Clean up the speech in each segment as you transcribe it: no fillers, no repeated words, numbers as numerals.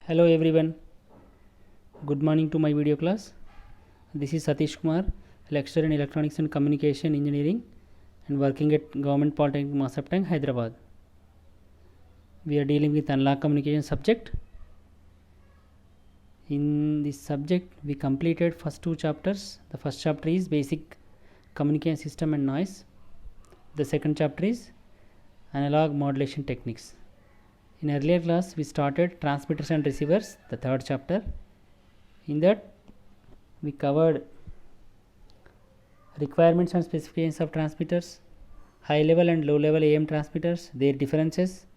Hello everyone, good morning to my video class. This is Satish Kumar, lecturer in Electronics and Communication Engineering and working at Government Polytechnic Masaptang, Hyderabad. We are dealing with analog communication subject. In this subject we completed first two chapters. The first chapter is basic communication system and noise. The second chapter is analog modulation techniques. In earlier class we started transmitters and receivers, the third chapter. In that we covered requirements and specifications of transmitters, high level and low level AM transmitters, their differences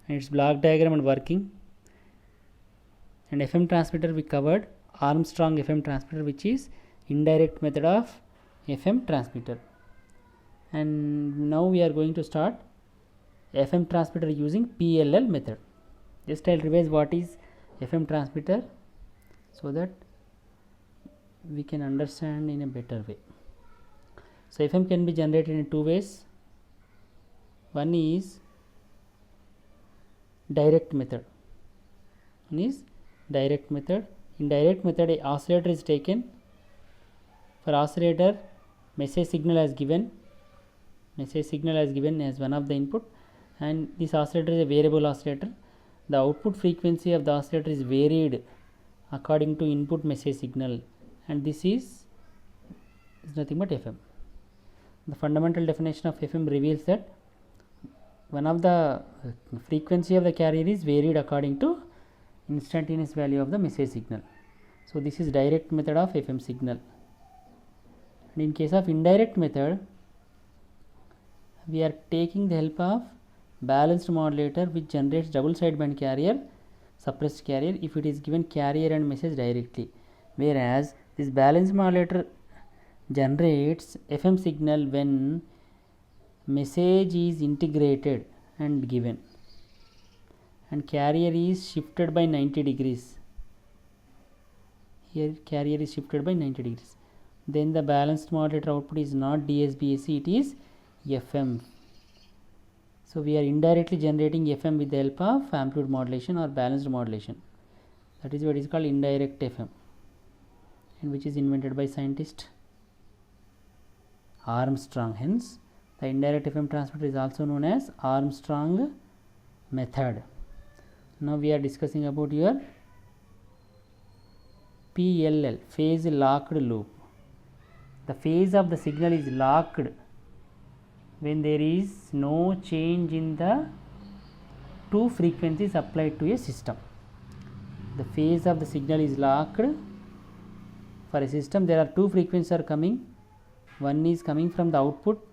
and its block diagram and working. And FM transmitter we covered Armstrong FM transmitter, which is indirect method of FM transmitter. And now we are going to start FM transmitter using PLL method. Just I'll revise what is FM transmitter so that we can understand in a better way. So FM can be generated in two ways. One is direct method. One is direct method. In direct method, a oscillator is taken. For oscillator, message signal as given as one of the input, and this oscillator is a variable oscillator. The output frequency of the oscillator is varied according to input message signal, and this is nothing but FM. The fundamental definition of FM reveals that one of the frequency of the carrier is varied according to instantaneous value of the message signal. So this is direct method of FM signal. And in case of indirect method, we are taking the help of balanced modulator which generates double sideband carrier, suppressed carrier, if it is given carrier and message directly, whereas this balanced modulator generates FM signal when message is integrated and given, and carrier is shifted by 90 degrees. Here carrier is shifted by 90 degrees. Then the balanced modulator output is not DSB-AC, it is FM. So we are indirectly generating FM with the help of amplitude modulation or balanced modulation. That is what is called indirect FM, and which is invented by scientist Armstrong. Hence the indirect FM transmitter is also known as Armstrong method. Now we are discussing about your PLL, phase locked loop. The phase of the signal is locked when there is no change in the two frequencies applied to a system. The phase of the signal is locked for a system. There are two frequencies are coming. One is coming from the output,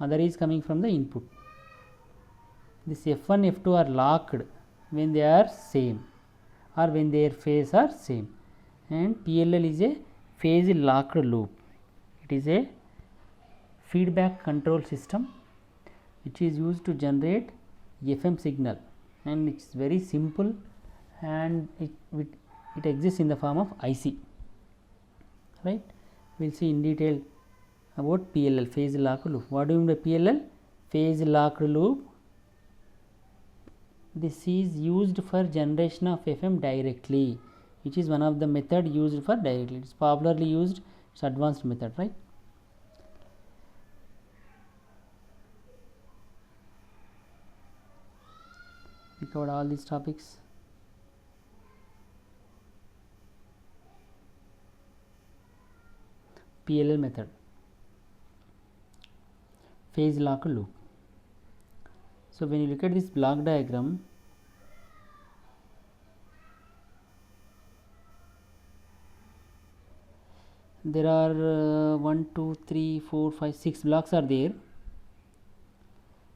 other is coming from the input. This F1, F2 are locked when they are same or when their phase are same, and PLL is a phase locked loop. It is a feedback control system which is used to generate FM signal, and it is very simple, and it exists in the form of IC, right. We will see in detail about PLL, phase locked loop. What do you mean by PLL? Phase locked loop. This is used for generation of FM directly, which is one of the method used for directly. It is popularly used, it's advanced method, right. We covered all these topics. PLL method, phase locked loop. So when you look at this block diagram, there are 1, 2, 3, 4, 5, 6 blocks are there.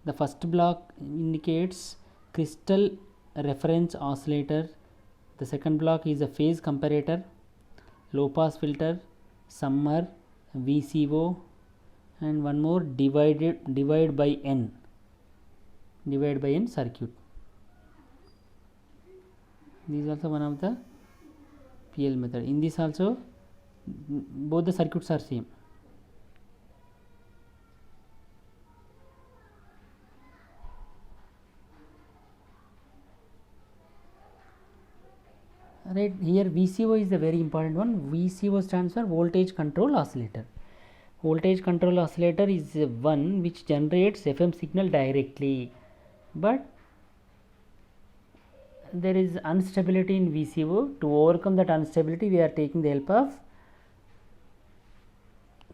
The first block indicates crystal reference oscillator. The second block is a phase comparator, low pass filter, summer, VCO, and one more divide by n circuit. This is also one of the PL method. In this also both the circuits are same. right. Here VCO is the very important one. VCO stands for voltage control oscillator. Voltage control oscillator is one which generates FM signal directly, but there is instability in VCO. To overcome that instability, we are taking the help of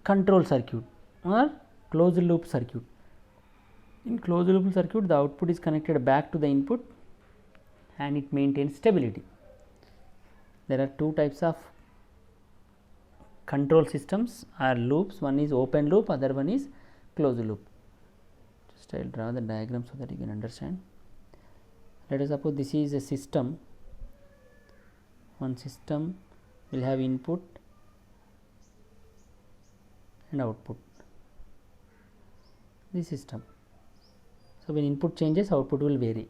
control circuit or closed loop circuit. In closed loop circuit, the output is connected back to the input and it maintains stability. There are two types of control systems or loops. One is open loop, other one is closed loop. Just I will draw the diagram so that you can understand. Let us suppose this is a system. One system will have input and output. This system. So when input changes, output will vary,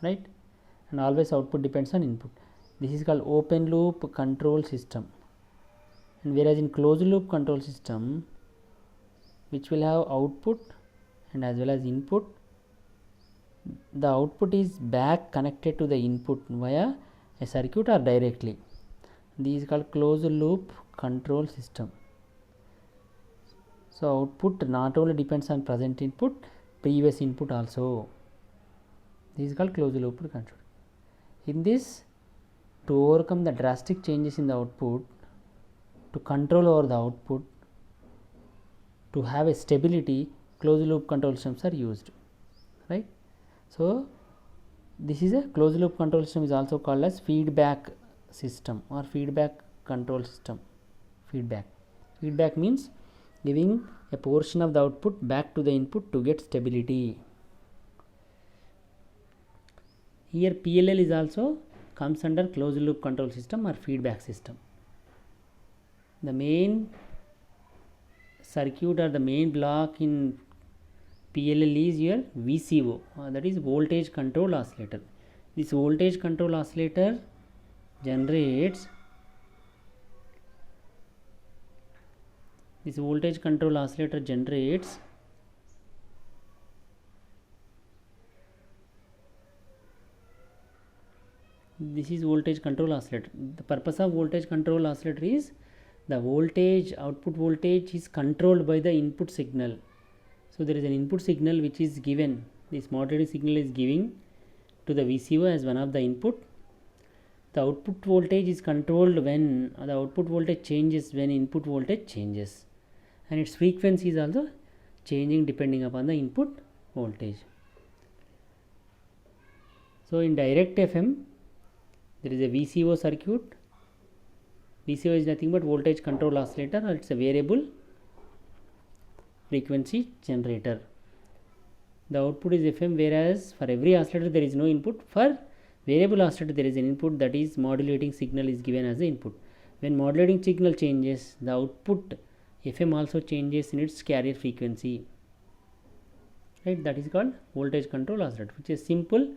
right? And always output depends on input. This is called open loop control system. And whereas in closed loop control system, which will have output and as well as input, the output is back connected to the input via a circuit or directly. This is called closed loop control system. So output not only depends on present input, previous input also. This is called closed loop control. In this, to overcome the drastic changes in the output, to control over the output, to have a stability, closed loop control systems are used, right? So this is a closed loop control system is also called as feedback system or feedback control system. Feedback means giving a portion of the output back to the input to get stability. Here PLL is also comes under closed loop control system or feedback system. The main circuit or the main block in PLL is your VCO, that is voltage control oscillator. This voltage control oscillator generates this voltage control oscillator generates this is voltage control oscillator. The purpose of voltage control oscillator is the voltage, output voltage is controlled by the input signal. So there is an input signal which is given, this modulating signal is giving to the VCO as one of the input. The output voltage is controlled when the output voltage changes when input voltage changes, and its frequency is also changing depending upon the input voltage. So in direct FM, there is a VCO circuit. VCO is nothing but voltage control oscillator, or it's a variable frequency generator. The output is FM, whereas for every oscillator there is no input. For variable oscillator there is an input, that is modulating signal is given as the input. When modulating signal changes, the output FM also changes in its carrier frequency, right? That is called voltage control oscillator, which is simple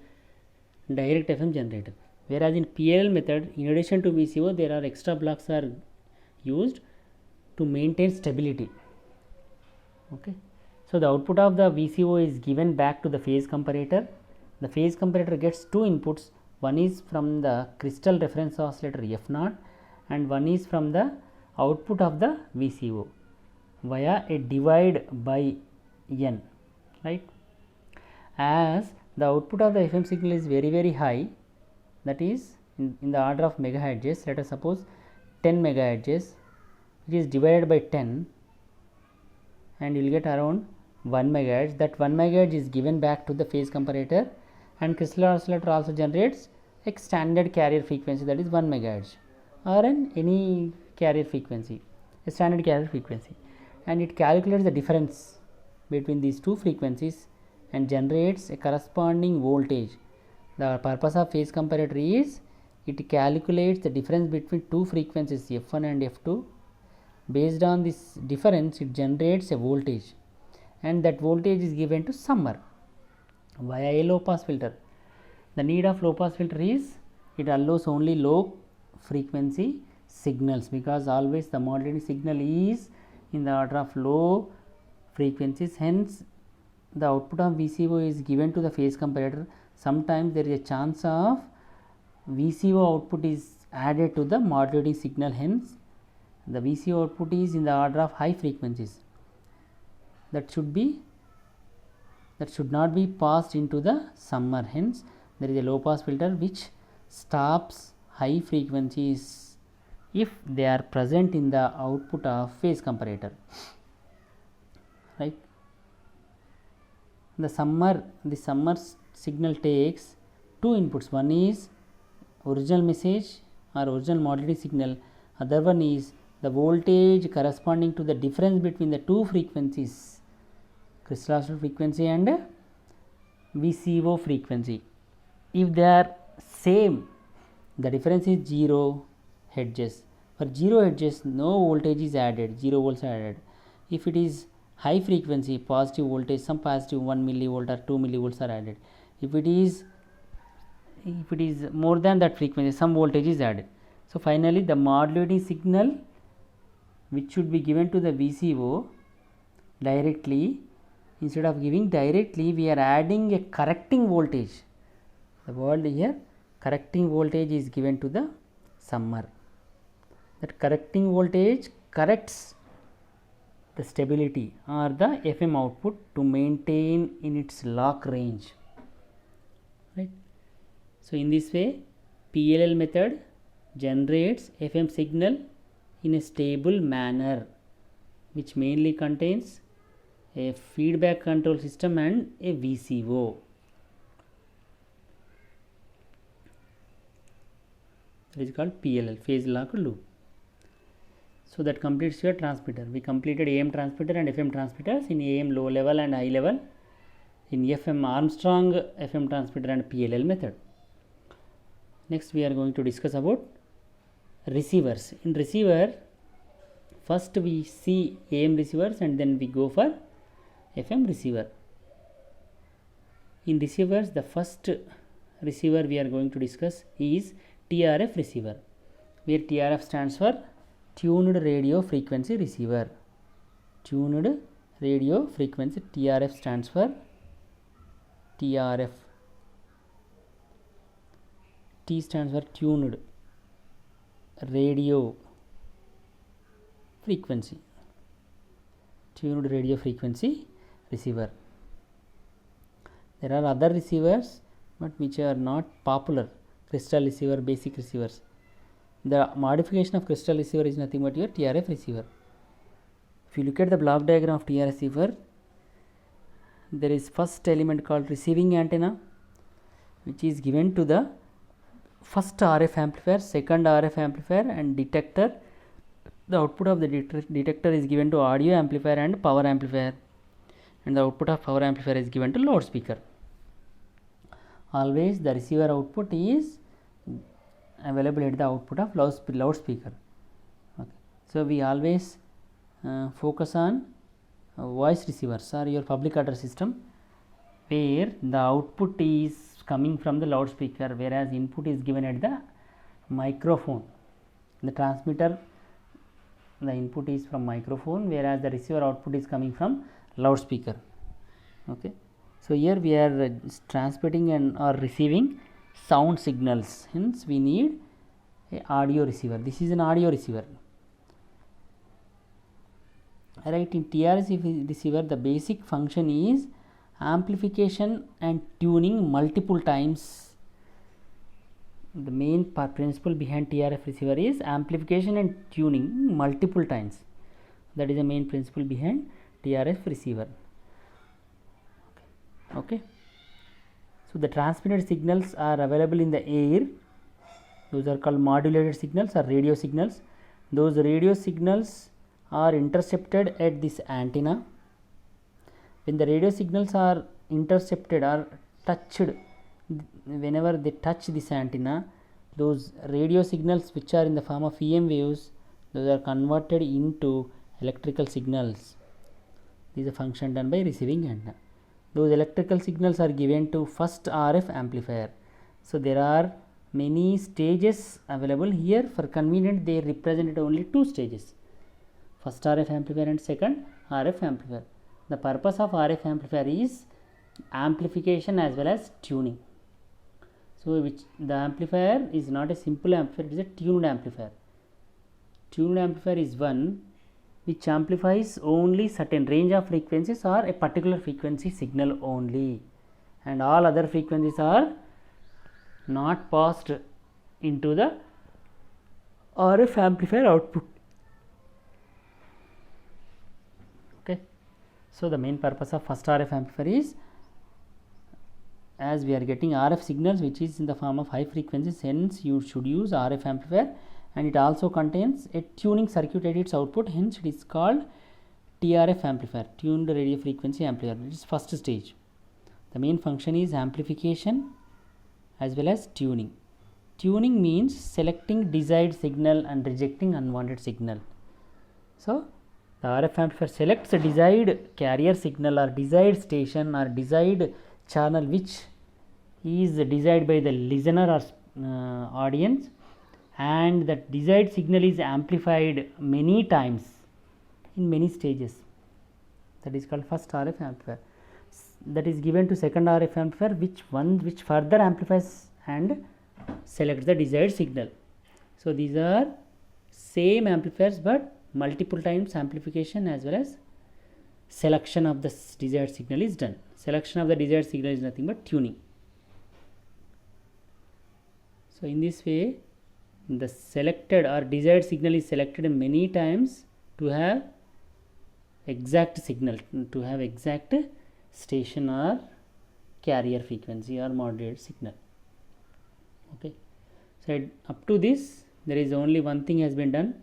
direct FM generator. Whereas in PLL method, in addition to VCO, there are extra blocks are used to maintain stability. Okay. So the output of the VCO is given back to the phase comparator. The phase comparator gets two inputs. One is from the crystal reference oscillator F0 and one is from the output of the VCO via a divide by N, right? As the output of the FM signal is very high, that is in the order of megahertz, let us suppose 10 megahertz, which is divided by 10, and you will get around 1 megahertz. That 1 megahertz is given back to the phase comparator, and crystal oscillator also generates a standard carrier frequency, that is 1 megahertz, or any carrier frequency, a standard carrier frequency, and it calculates the difference between these two frequencies and generates a corresponding voltage. The purpose of phase comparator is it calculates the difference between two frequencies F1 and F2. Based on this difference, it generates a voltage, and that voltage is given to summer via a low pass filter. The need of low pass filter is it allows only low frequency signals, because always the modulating signal is in the order of low frequencies. Hence the output of VCO is given to the phase comparator. Sometimes there is a chance of VCO output is added to the modulating signal, hence the VCO output is in the order of high frequencies, that should not be passed into the summer, hence there is a low pass filter which stops high frequencies if they are present in the output of phase comparator, right. The summer signal takes two inputs, one is original message or original modulating signal, other one is the voltage corresponding to the difference between the two frequencies, crystal oscillator frequency and VCO frequency. If they are same, the difference is 0 hertz. For 0 hertz, no voltage is added, 0 volts are added. If it is high frequency, positive voltage, some positive 1 millivolt or 2 millivolts are added. If it is more than that frequency, some voltage is added. So finally the modulating signal which should be given to the VCO directly, instead of giving directly, we are adding a correcting voltage. The word here, correcting voltage is given to the summer. That correcting voltage corrects the stability or the FM output to maintain in its lock range, right. So in this way, PLL method generates FM signal in a stable manner, which mainly contains a feedback control system and a VCO. That is called PLL, phase locked loop. So that completes your transmitter. We completed AM transmitter and FM transmitters, in AM low level and high level, in FM Armstrong FM transmitter and PLL method. Next we are going to discuss about receivers. In receiver, first we see AM receivers and then we go for FM receiver. In receivers, the first receiver we are going to discuss is TRF receiver, where TRF stands for tuned radio frequency receiver. Tuned radio frequency, TRF stands for TRF. T stands for tuned radio frequency, tuned radio frequency receiver. There are other receivers but which are not popular, crystal receiver, basic receivers. The modification of crystal receiver is nothing but your TRF receiver. If you look at the block diagram of TRF receiver, there is first element called receiving antenna, which is given to the first RF amplifier, second RF amplifier and detector. The output of the detector is given to audio amplifier and power amplifier, and the output of power amplifier is given to loudspeaker. Always the receiver output is available at the output of loudspeaker. Okay. So we always focus on voice receivers or your public address system, where the output is coming from the loudspeaker, whereas input is given at the microphone. The transmitter, the input is from microphone, whereas the receiver output is coming from loudspeaker. Okay. So here we are transmitting and or receiving sound signals, hence we need a audio receiver. This is an audio receiver. Right, in TRS receiver, the basic function is amplification and tuning multiple times. The main principle behind TRF receiver is amplification and tuning multiple times. That is the main principle behind TRF receiver. Okay. So the transmitted signals are available in the air. Those are called modulated signals or radio signals. Those radio signals are intercepted at this antenna. When the radio signals are intercepted or touched, whenever they touch this antenna, those radio signals which are in the form of EM waves, those are converted into electrical signals. This is a function done by receiving antenna. Those electrical signals are given to first RF amplifier. So there are many stages available here. For convenience, they represented only two stages, first RF amplifier and second RF amplifier. The purpose of RF amplifier is amplification as well as tuning. So which the amplifier is not a simple amplifier, it is a tuned amplifier. Tuned amplifier is one which amplifies only certain range of frequencies or a particular frequency signal only, and all other frequencies are not passed into the RF amplifier output. Okay. So the main purpose of first RF amplifier is, as we are getting RF signals which is in the form of high frequencies, hence you should use RF amplifier, and it also contains a tuning circuit at its output, hence it is called TRF amplifier, tuned radio frequency amplifier. It is first stage. The main function is amplification as well as tuning. Tuning means selecting desired signal and rejecting unwanted signal. So the RF amplifier selects a desired carrier signal or desired station or desired channel which is desired by the listener or audience, and that desired signal is amplified many times in many stages. That is called first RF amplifier. That is given to second RF amplifier, which further amplifies and selects the desired signal. So these are same amplifiers but multiple times amplification as well as selection of the desired signal is done. Selection of the desired signal is nothing but tuning. So in this way the selected or desired signal is selected many times to have exact signal, to have exact station or carrier frequency or modulated signal. Okay. So up to this there is only one thing has been done.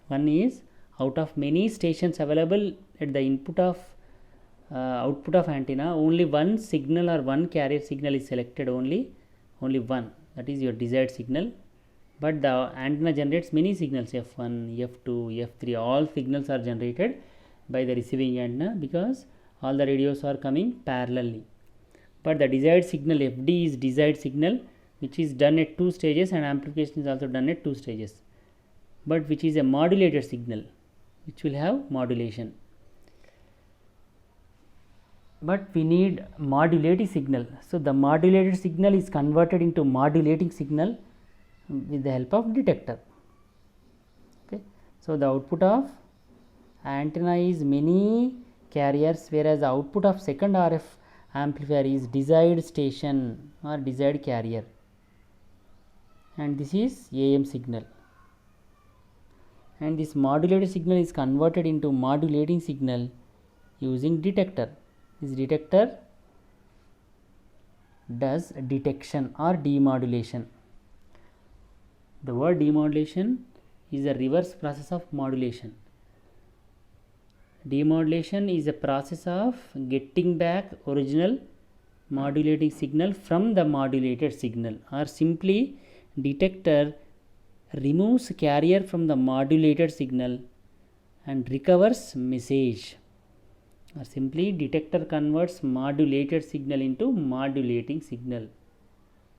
One is, out of many stations available at the input of output of antenna, only one signal or one carrier signal is selected, only one, that is your desired signal. But the antenna generates many signals, F1, F2, F3, all signals are generated by the receiving antenna because all the radios are coming parallelly. But the desired signal FD is desired signal which is done at two stages, and amplification is also done at two stages, but which is a modulated signal which will have modulation. But we need modulating signal. So the modulated signal is converted into modulating signal with the help of detector. Okay. So the output of antenna is many carriers, whereas the output of second RF amplifier is desired station or desired carrier, and this is AM signal. And this modulated signal is converted into modulating signal using detector. This detector does detection or demodulation. The word demodulation is a reverse process of modulation. Demodulation is a process of getting back original modulating signal from the modulated signal, or simply detector removes carrier from the modulated signal and recovers message, or simply detector converts modulated signal into modulating signal,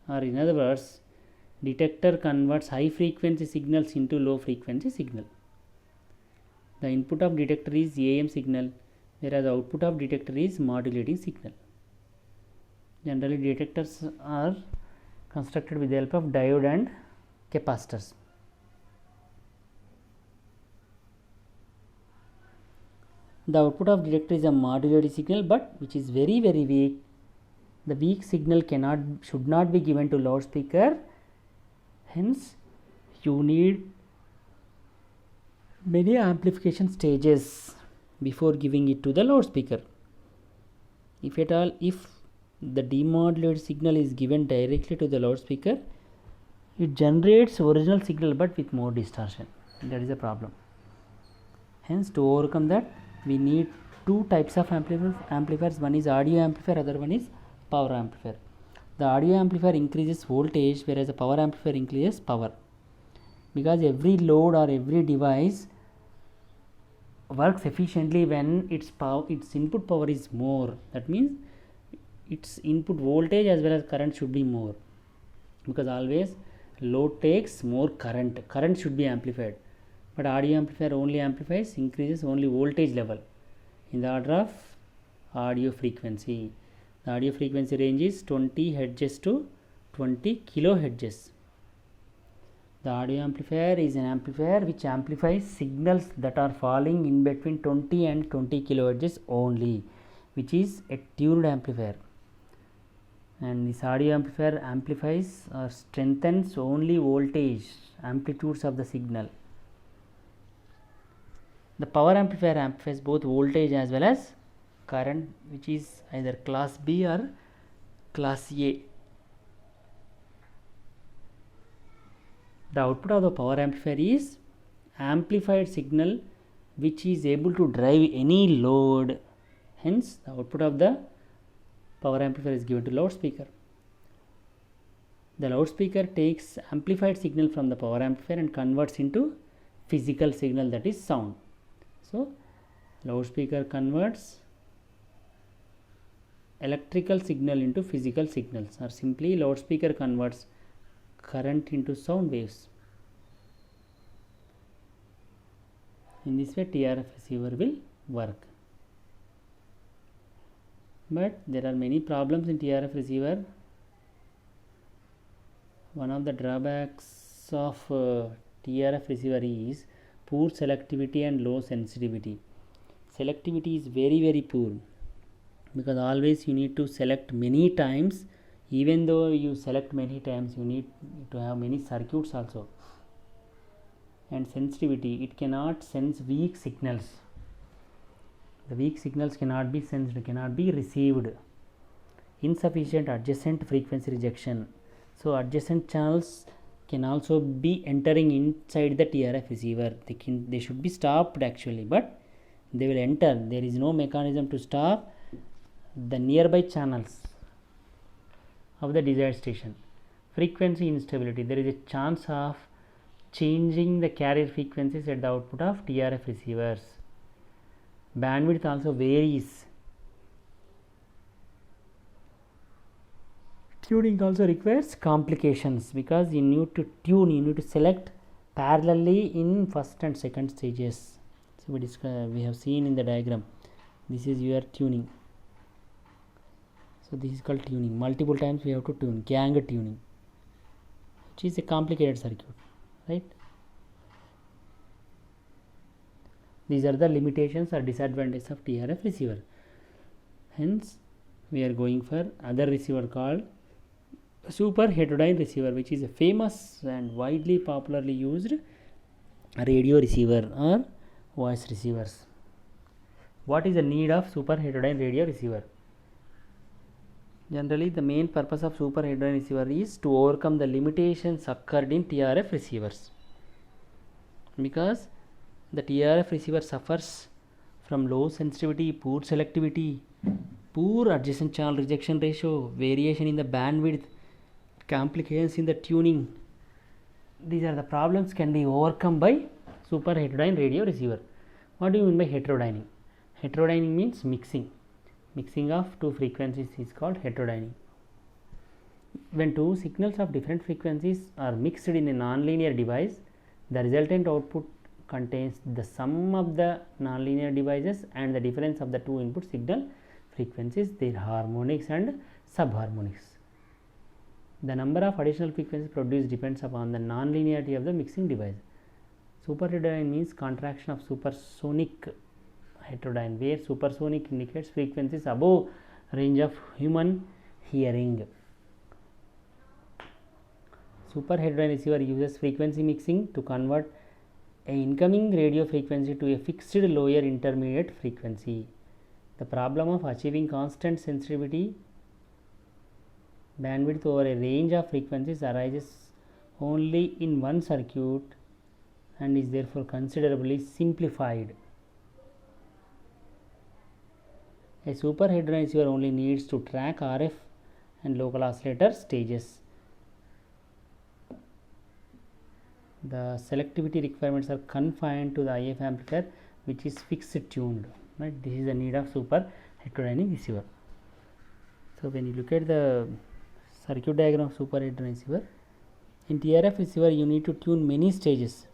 or in other words detector converts high frequency signals into low frequency signal. The input of detector is AM signal, whereas the output of detector is modulating signal. Generally detectors are constructed with the help of diode and capacitors. The output of detector is a modulated signal, but which is very weak. The weak signal should not be given to loudspeaker, hence you need many amplification stages before giving it to the loudspeaker. If at all, if the demodulated signal is given directly to the loudspeaker, it generates original signal but with more distortion. That is a problem. Hence, to overcome that, we need two types of amplifiers. One is audio amplifier, other one is power amplifier. The audio amplifier increases voltage, whereas the power amplifier increases power, because every load or every device works efficiently when its input power is more. That means its input voltage as well as current should be more, because always load takes more current should be amplified, but audio amplifier only increases only voltage level in the order of audio frequency. The audio frequency range is 20 Hz to 20 kilohertz. The audio amplifier is an amplifier which amplifies signals that are falling in between 20 and 20 kilohertz only, which is a tuned amplifier. And this audio amplifier amplifies or strengthens only voltage amplitudes of the signal. The power amplifier amplifies both voltage as well as current, which is either class B or class A. The output of the power amplifier is amplified signal which is able to drive any load. Hence, the output of the power amplifier is given to loudspeaker. The loudspeaker takes amplified signal from the power amplifier and converts into physical signal, that is sound. So, loudspeaker converts electrical signal into physical signals, or simply loudspeaker converts current into sound waves. In this way, TRF receiver will work. But there are many problems in TRF receiver. One of the drawbacks of TRF receiver is poor selectivity and low sensitivity. Selectivity is very poor, because always you need to select many times. Even though you select many times, you need to have many circuits also. And sensitivity, it cannot sense weak signals. The weak signals cannot be sensed, cannot be received. Insufficient adjacent frequency rejection. So adjacent channels can also be entering inside the TRF receiver. They should be stopped actually, but they will enter. There is no mechanism to stop the nearby channels of the desired station. Frequency instability. There is a chance of changing the carrier frequencies at the output of TRF receivers. Bandwidth also varies. Tuning also requires complications, because you need to tune, you need to select parallelly in first and second stages. So we have seen in the diagram, this is your tuning. So this is called tuning. Multiple times we have to tune, gang tuning, which is a complicated circuit, right? These are the limitations or disadvantages of TRF receiver. Hence, we are going for other receiver called super heterodyne receiver, which is a famous and widely popularly used radio receiver or voice receivers. What is the need of super heterodyne radio receiver? Generally, the main purpose of super heterodyne receiver is to overcome the limitations occurred in TRF receivers, because the TRF receiver suffers from low sensitivity, poor selectivity, poor adjacent channel rejection ratio, variation in the bandwidth, complications in the tuning. These are the problems can be overcome by super heterodyne radio receiver. What do you mean by heterodyning? Heterodyning means mixing. Mixing of two frequencies is called heterodyning. When two signals of different frequencies are mixed in a nonlinear device, the resultant output contains the sum of the nonlinear devices and the difference of the two input signal frequencies, their harmonics and subharmonics. The number of additional frequencies produced depends upon the nonlinearity of the mixing device. Super heterodyne means contraction of supersonic heterodyne, where supersonic indicates frequencies above range of human hearing. Super heterodyne receiver uses frequency mixing to convert an incoming radio frequency to a fixed lower intermediate frequency. The problem of achieving constant sensitivity bandwidth over a range of frequencies arises only in one circuit and is therefore considerably simplified. A super heterodyne receiver only needs to track RF and local oscillator stages. The selectivity requirements are confined to the IF amplifier, which is fixed tuned. Right? This is the need of super heterodyne receiver. So when you look at the circuit diagram of super heterodyne receiver, in TRF receiver you need to tune many stages.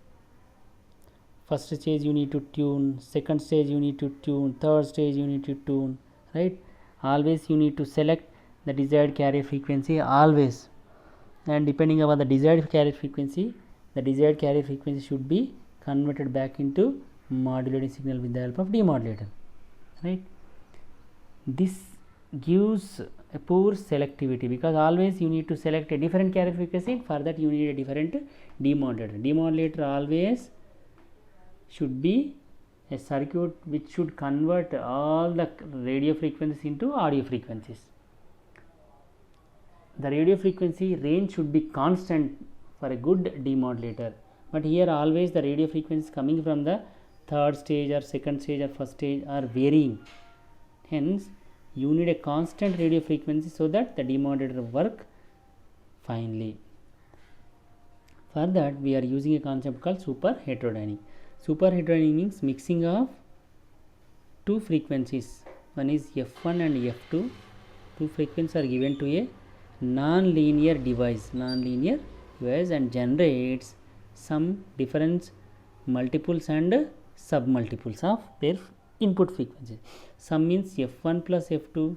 First stage you need to tune, second stage you need to tune, third stage you need to tune, right? Always you need to select the desired carrier frequency, always. and depending upon the desired carrier frequency, the desired carrier frequency should be converted back into modulating signal with the help of demodulator, right. This gives a poor selectivity, because always you need to select a different carrier frequency. For that you need a different demodulator. Demodulator always should be a circuit which should convert all the radio frequencies into audio frequencies. The radio frequency range should be constant for a good demodulator, but here always the radio frequencies coming from the third stage or second stage or first stage are varying. Hence you need a constant radio frequency so that the demodulator work finely. For that we are using a concept called super heterodynamic. Super heterodynamic means mixing of two frequencies. One is F1 and F2. Two frequencies are given to a non-linear device and generates some difference multiples and submultiples of their input frequencies. Sum means F1 plus F2,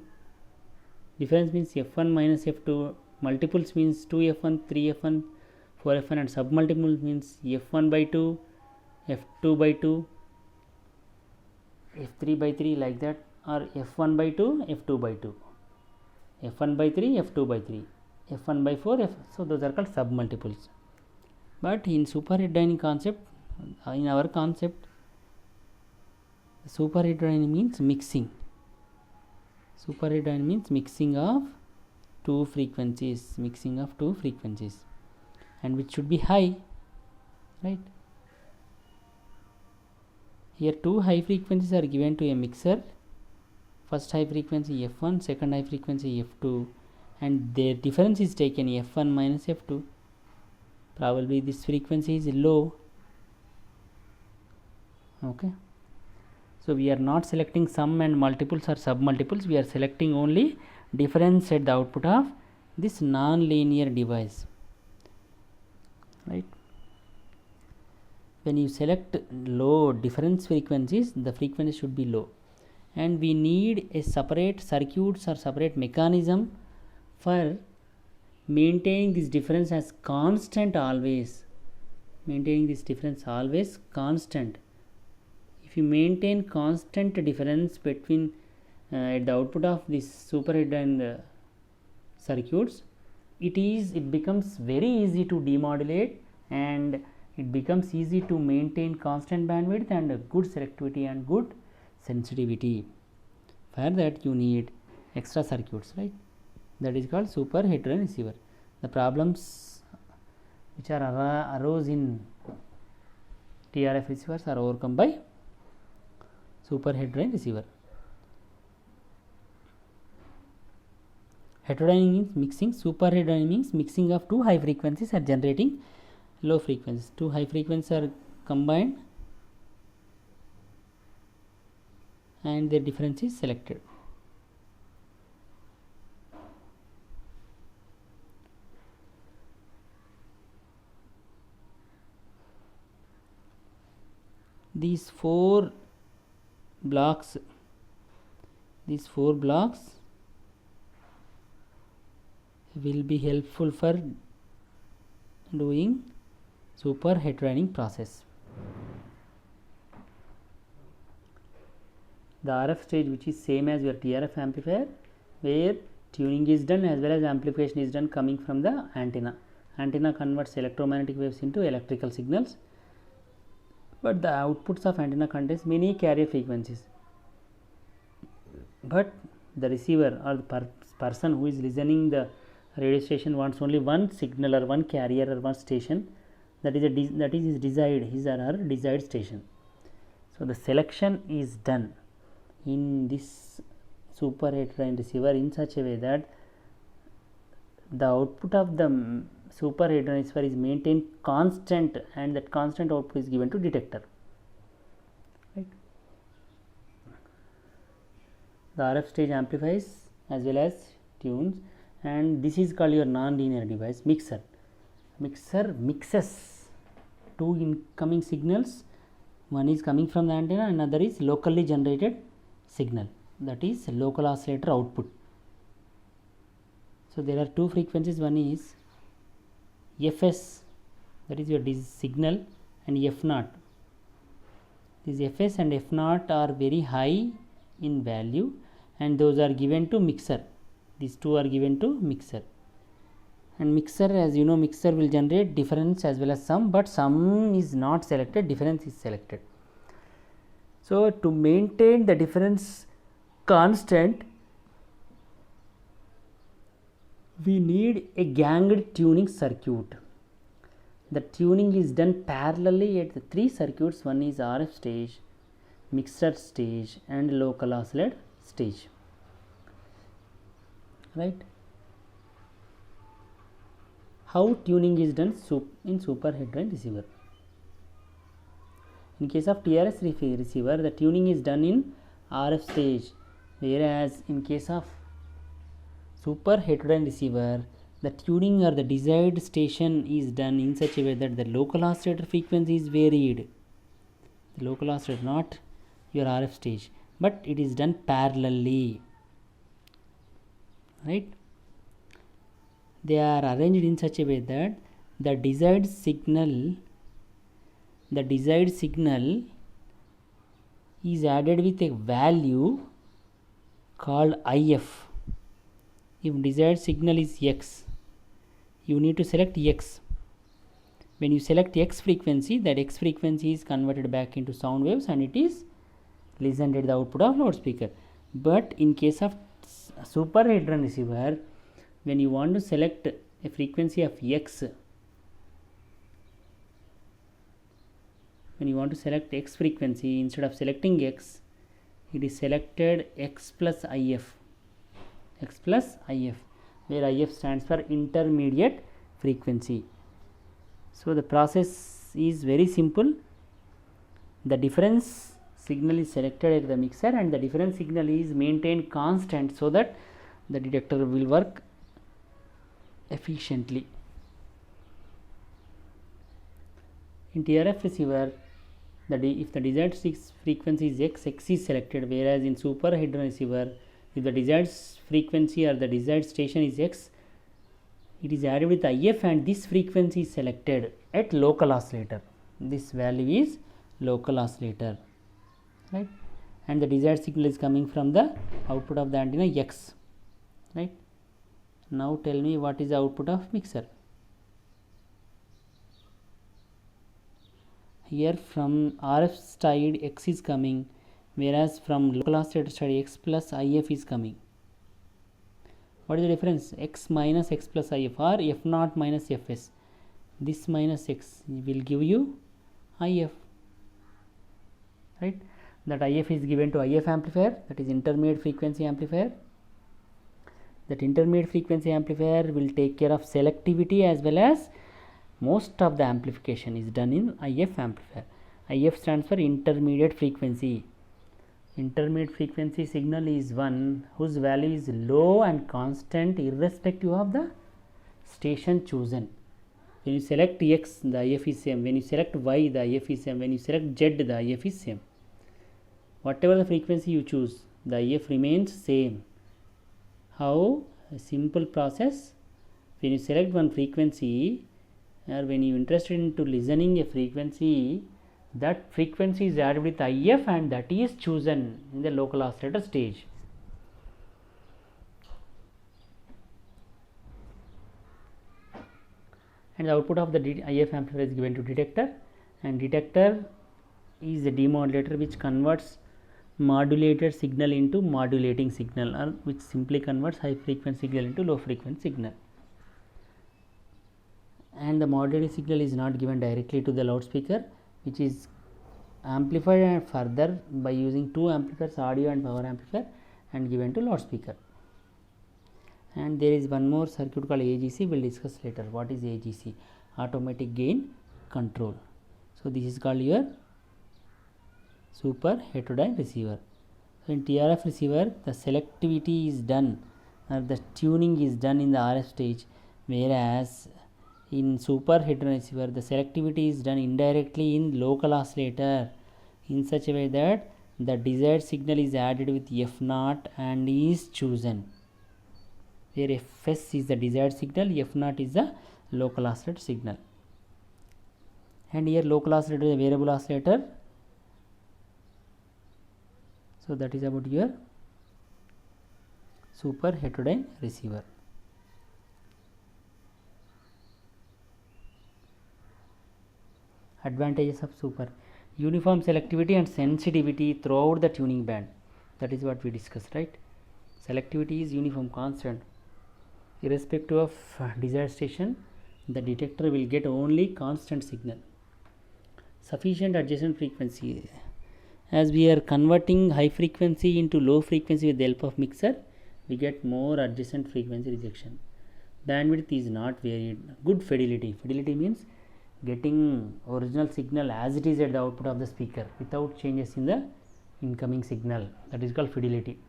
difference means F1 minus F2, multiples means 2F1, 3F1, 4F1, and submultiples means F1 by 2, F2 by 2, F3 by 3, like that, or F1 by 2, F2 by 2, F1 by 3, F2 by 3, F1 by 4, so those are called submultiples. But in super heterodynamic concept, in our concept, super heterodynamic means mixing. Super heterodynamic means mixing of two frequencies, and which should be high, right. Here two high frequencies are given to a mixer. First high frequency F1, second high frequency F2, and their difference is taken F1 minus F2. Probably this frequency is low. Okay. So we are not selecting sum and multiples or submultiples. We are selecting only difference at the output of this non-linear device, right. When you select low difference frequencies, the frequency should be low, and we need a separate circuits or separate mechanism for maintaining this difference as constant always. Maintaining this difference always constant. If you maintain constant difference between at the output of this super heterodynamic circuits, it becomes very easy to demodulate, and it becomes easy to maintain constant bandwidth and good selectivity and good sensitivity. For that you need extra circuits, right. That is called super heterodynamic receiver. The problems which are arose in TRF receivers are overcome by super heterodynamic receiver. Heterodynamic means mixing. Super heterodynamic means mixing of two high frequencies are generating low frequencies. Two high frequencies are combined and their difference is selected. These four blocks will be helpful for doing super heterodynamic process. The RF stage, which is same as your TRF amplifier, where tuning is done as well as amplification is done coming from the antenna. Antenna converts electromagnetic waves into electrical signals, but the outputs of antenna contains many carrier frequencies. But the receiver or the person who is listening the radio station wants only one signal or one carrier or one station, that is his or her desired station. So the selection is done in this super heterodynamic receiver in such a way that the output of the super heterodynamic receiver is maintained constant, and that constant output is given to detector, right. The RF stage amplifies as well as tunes, and this is called your non-linear device. Mixer mixes two incoming signals. One is coming from the antenna, another is locally generated signal, that is local oscillator output. So there are two frequencies. One is Fs, that is your signal, and F0. These Fs and F0 are very high in value, and those are given to mixer. These two are given to mixer. And mixer, as you know, mixer will generate difference as well as sum, but sum is not selected, difference is selected. So to maintain the difference constant, we need a ganged tuning circuit. The tuning is done parallelly at the three circuits. One is RF stage, mixer stage, and local oscillator stage. Right? How tuning is done in super heterodyne receiver? In case of TRS receiver, the tuning is done in RF stage, whereas in case of super heterodyne receiver, the tuning or the desired station is done in such a way that the local oscillator frequency is varied. The local oscillator, not your RF stage, but it is done parallelly. Right? They are arranged in such a way that the desired signal is added with a value called IF. If desired signal is X, you need to select X. When you select X frequency, that X frequency is converted back into sound waves and it is listened at the output of loudspeaker. But in case of super heterodyne receiver, when you want to select a frequency of X, when you want to select X frequency, instead of selecting X, it is selected X plus IF, where IF stands for intermediate frequency. So the process is very simple. The difference signal is selected at the mixer and the difference signal is maintained constant so that the detector will work efficiently. In TRF receiver, if the desired frequency is X, X is selected, whereas in super heterodyne receiver, if the desired frequency or the desired station is X, it is added with IF and this frequency is selected at local oscillator. This value is local oscillator, right? And the desired signal is coming from the output of the antenna X, right? Now tell me what is the output of mixer. Here from RF side X is coming, whereas from local oscillator side X plus IF is coming. What is the difference? X minus X plus IF or F0 minus Fs. This minus X will give you IF, right? That IF is given to IF amplifier, that is intermediate frequency amplifier. That intermediate frequency amplifier will take care of selectivity as well as most of the amplification is done in IF amplifier. IF stands for intermediate frequency. Intermediate frequency signal is one whose value is low and constant irrespective of the station chosen. When you select X, the IF is same. When you select Y, the IF is same. When you select Z, the IF is same. Whatever the frequency you choose, the IF remains same. How? A simple process. When you select one frequency, or when you are interested into listening a frequency, that frequency is added with IF and that is chosen in the local oscillator stage. And the output of the IF amplifier is given to detector, and detector is a demodulator which converts modulated signal into modulating signal, or which simply converts high frequency signal into low frequency signal. And the modulating signal is not given directly to the loudspeaker, which is amplified further by using two amplifiers, audio and power amplifier, and given to loudspeaker. And there is one more circuit called AGC, we will discuss later. What is AGC? Automatic gain control. So this is called your super heterodyne receiver. So in TRF receiver, the selectivity is done, or the tuning is done in the RF stage, whereas in super heterodyne receiver, the selectivity is done indirectly in local oscillator in such a way that the desired signal is added with F0 and is chosen, where Fs is the desired signal, F0 is the local oscillator signal. And here local oscillator is a variable oscillator. So that is about your super heterodyne receiver. Advantages of super: uniform selectivity and sensitivity throughout the tuning band. That is what we discussed, right? Selectivity is uniform, constant, irrespective of desired station. The detector will get only constant signal. Sufficient adjacent frequency: as we are converting high frequency into low frequency with the help of mixer, we get more adjacent frequency rejection. Bandwidth is not varied. Good fidelity. Fidelity means getting original signal as it is at the output of the speaker without changes in the incoming signal. That is called fidelity.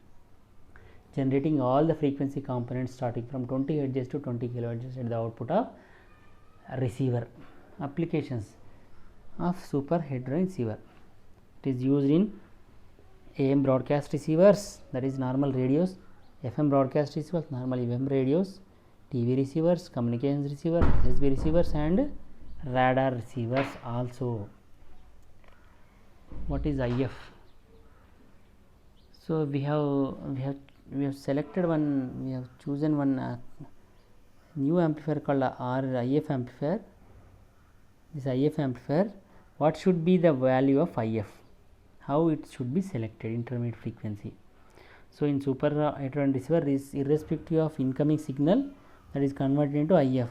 Generating all the frequency components starting from 20 Hz to 20 kHz at the output of receiver. Applications of super heterodyne receiver: it is used in AM broadcast receivers, that is normal radios, FM broadcast receivers, normal FM radios, TV receivers, communications receivers, SSB receivers, and radar receivers also. What is IF? So we have selected one, we have chosen one new amplifier called IF amplifier. This IF amplifier, what should be the value of IF? How it should be selected? Intermediate frequency. So in super heterodyne receiver, is irrespective of incoming signal, that is converted into IF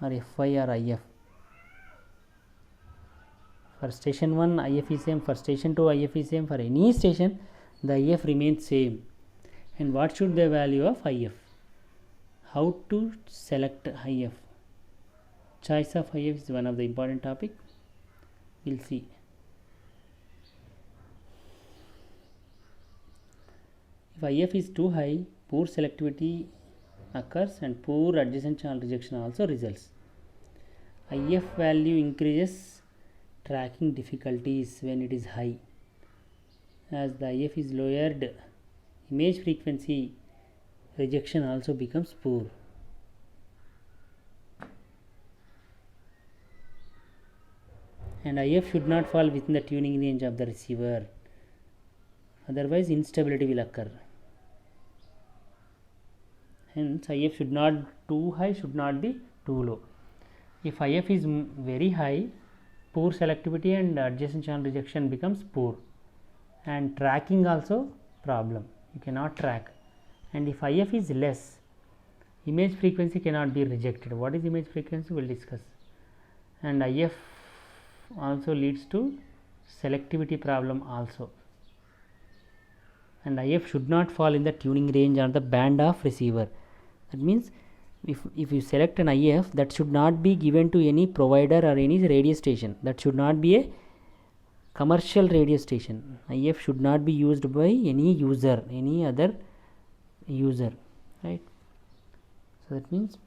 or FI or IF. For station 1 IF is same, for station 2 IF is same, for any station the IF remains same. And what should be the value of IF? How to select IF? Choice of IF is one of the important topic. We'll see. If IF is too high, poor selectivity occurs and poor adjacent channel rejection also results. IF value increases tracking difficulties when it is high. As the IF is lowered, image frequency rejection also becomes poor. And IF should not fall within the tuning range of the receiver, otherwise instability will occur. Hence IF should not too high, should not be too low. If IF is very high, poor selectivity and adjacent channel rejection becomes poor, and tracking also problem, you cannot track. And if IF is less, image frequency cannot be rejected. What is image frequency? We will discuss. And IF also leads to selectivity problem also. And IF should not fall in the tuning range or the band of receiver. That means if you select an IF, that should not be given to any provider or any radio station. That should not be a commercial radio station. IF should not be used by any user, any other user, right? So that means,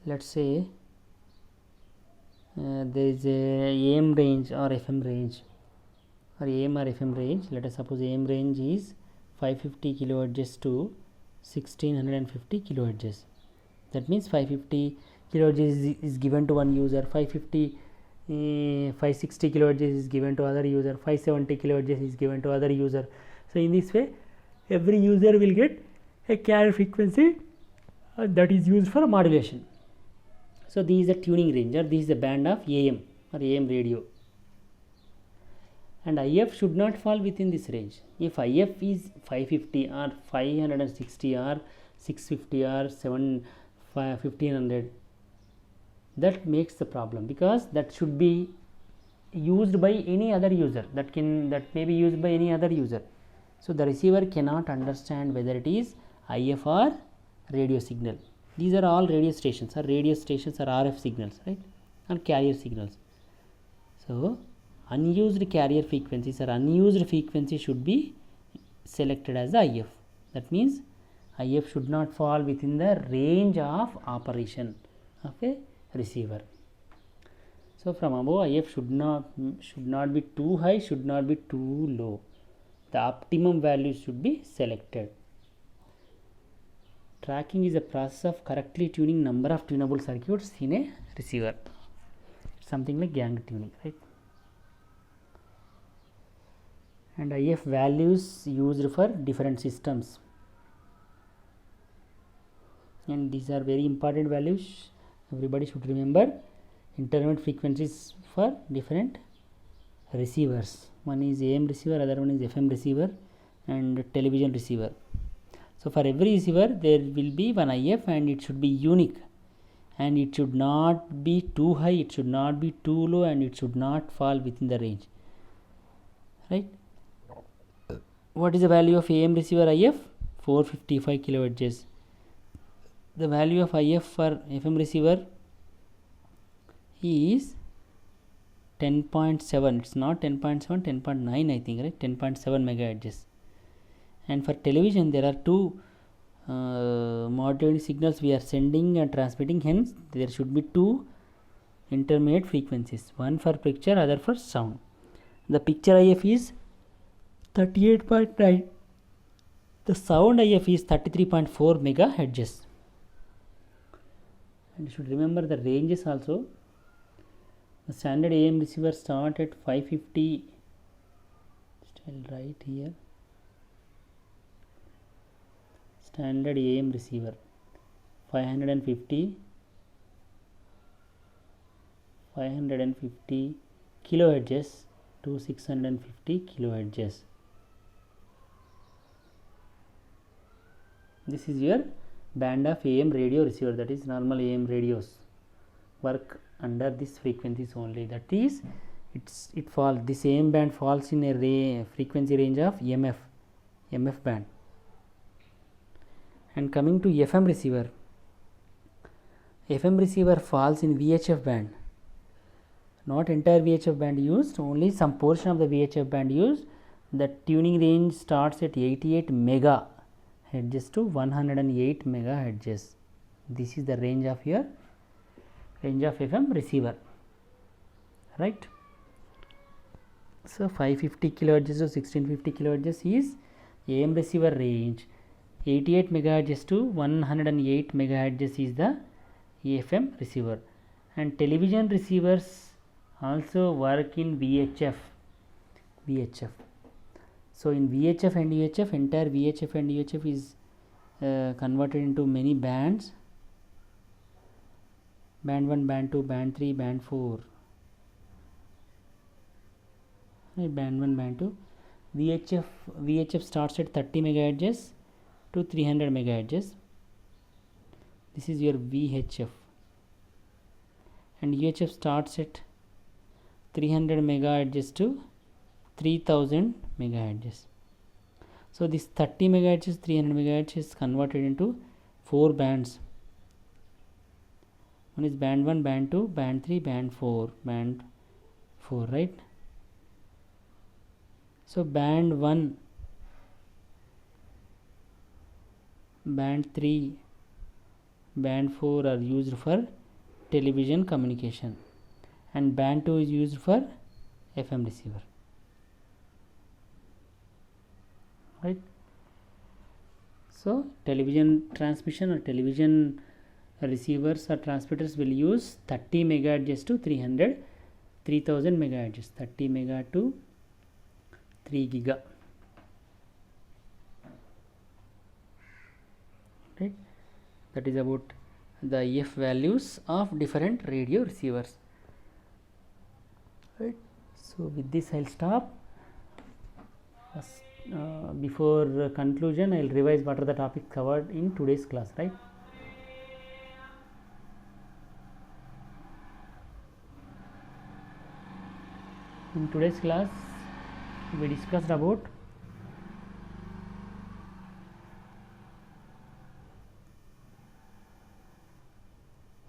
let's say there is a AM range or FM range, or AM or FM range. Let us suppose AM range is 550 kHz to 1650 kHz. That means 550 kHz is given to one user, 560 kHz is given to other user, 570 kHz is given to other user. So in this way, every user will get a carrier frequency that is used for modulation. So this is the tuning range, or this is the band of AM or AM radio. And IF should not fall within this range. If IF is 550 or 560 or 650 or 1500, that makes the problem, because that should be used by any other user, that may be used by any other user. So the receiver cannot understand whether it is IF or radio signal. These are all radio stations, or RF signals, right, or carrier signals. So unused carrier frequencies or unused frequency should be selected as the IF. That means IF should not fall within the range of operation of a receiver. So from above, IF should not be too high, should not be too low. The optimum value should be selected. Tracking is a process of correctly tuning number of tunable circuits in a receiver. Something like gang tuning, right? And IF values used for different systems, and these are very important values, everybody should remember. Intermittent frequencies for different receivers, one is AM receiver, other one is FM receiver, and television receiver. So for every receiver there will be one IF, and it should be unique, and it should not be too high, it should not be too low, and it should not fall within the range, right? What is the value of AM receiver IF? 455 kilohertz. The value of IF for FM receiver is 10.7. It's not 10.7, 10.9 I think, right? 10.7 megahertz. And for television there are two modulating signals we are sending and transmitting, hence there should be two intermediate frequencies, one for picture, other for sound. The picture IF is 38.9, the sound IF is 33.4 megahertz. And you should remember the ranges also. The standard AM receiver start at 550, still right here, standard AM receiver 550 kilohertz to 650 kilohertz. This is your band of AM radio receiver, that is normal AM radios work under this frequencies only, that is it falls, this AM band falls in a frequency range of MF band. And coming to FM receiver falls in VHF band, not entire VHF band used, only some portion of the VHF band used. The tuning range starts at 88 megahertz to 108 megahertz. This is the range of your FM receiver, right? So 550 kilohertz to 1650 kilohertz is AM receiver range. 88 megahertz to 108 megahertz is the FM receiver. And television receivers also work in VHF. So in VHF and UHF, entire VHF and UHF is converted into many bands: band 1, band 2, band 3, band 4, right? Band 1, band 2. VHF starts at 30 megahertz to 300 megahertz. This is your VHF. And UHF starts at 300 megahertz to 3000 megahertz. So this 30 megahertz, 300 megahertz is converted into 4 bands. One is band 1, band 2, band 3, band 4, right? So band 1, band 3, band 4 are used for television communication, and band 2 is used for FM receiver, right? So television transmission or television receivers or transmitters will use 30 megahertz to 3000 megahertz, 30 mega to 3 giga, right? That is about the IF values of different radio receivers, right? So with this I'll stop. Before conclusion, I'll revise what are the topics covered in today's class, right? In today's class we discussed about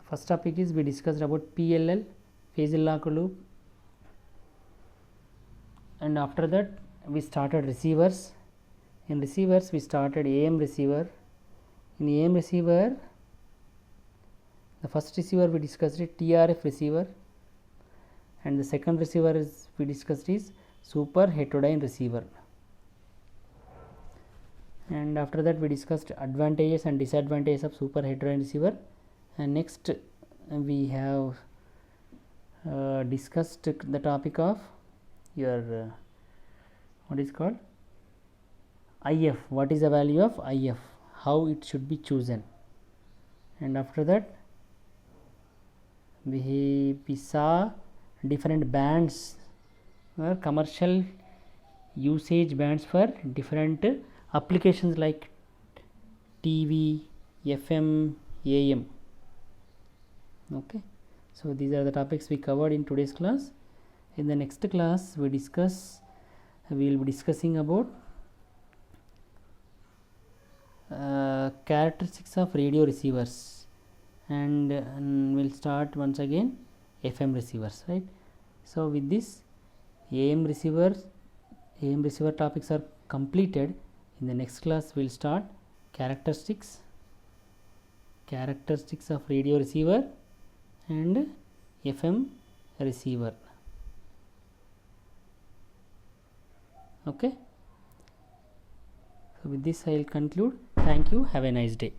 first topic is we discussed about PLL, phase lock loop, and after that we started receivers. In receivers we started AM receiver. In AM receiver, the first receiver we discussed it TRF receiver, and the second receiver is we discussed is super heterodyne receiver. and after that we discussed advantages and disadvantages of super heterodyne receiver, and next we have discussed the topic of your what is called IF. What is the value of IF, how it should be chosen, and after that we saw different bands or commercial usage bands for different applications like TV, FM, AM. Okay, so these are the topics we covered in today's class. In the next class we will be discussing about characteristics of radio receivers, and we'll start once again FM receivers, right? So with this AM receiver topics are completed. In the next class we'll start characteristics of radio receiver and FM receiver. Okay, so with this I will conclude. Thank you, have a nice day.